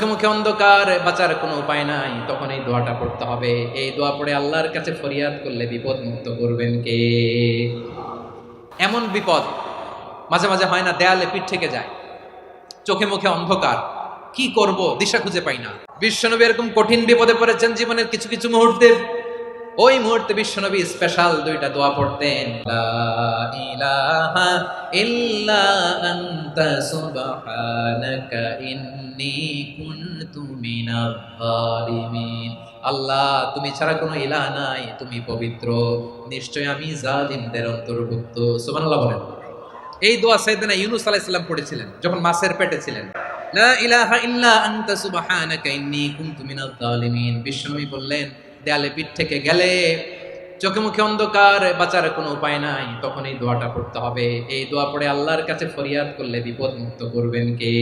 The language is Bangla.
চোখে মুখে অন্ধকার, বাঁচার কোনো উপায় নাই, তখন এই দোয়াটা পড়তে হবে। এই দোয়া পড়ে আল্লাহর কাছে ফরিয়াদ করলে বিপদ মুক্ত করবেন কে? এমন বিপদ মাঝে মাঝে হয় না, দেয়ালে পিঠ থেকে যায়, চোখে মুখে অন্ধকার, কি করব দিশা খুঁজে পাই না। বিশ্বনবী এরকম কঠিন বিপদে পড়েছেন জীবনের কিছু কিছু মুহূর্তে। ওই মুহূর্তে বিশ্বনবী স্পেশাল দুইটা দোয়া পড়তেন, লা ইলাহা ইল্লা আনতা সুবহানাকা ইন্নী কুনতু মিনাজ জালিমিন। আল্লাহ, তুমি ছাড়া কোনো ইলাহ নাই, তুমি পবিত্র, নিশ্চয় আমি জালিমদের অন্তর্ভুক্ত। সুবহানাল্লাহ বলেন। এই দোয়া সাইয়েদনা ইউনূস আলাইহিস সালাম পড়েছিলেন যখন মাছের পেটে ছিলেন। লা ইলাহা ইল্লা আনতা সুবহানাকা ইন্নী কুনতু মিনাজ জালিমিন। বিশ্বনবী বললেন, দেয়ালে পিঠ থেকে গেলে, চোখে মুখে অন্ধকার, বাঁচার কোনো উপায় নাই, তখন এই দোয়াটা পড়তে হবে। এই দোয়া পড়ে আল্লাহর কাছে ফরিয়াদ করলে বিপদ মুক্ত করবেন কে?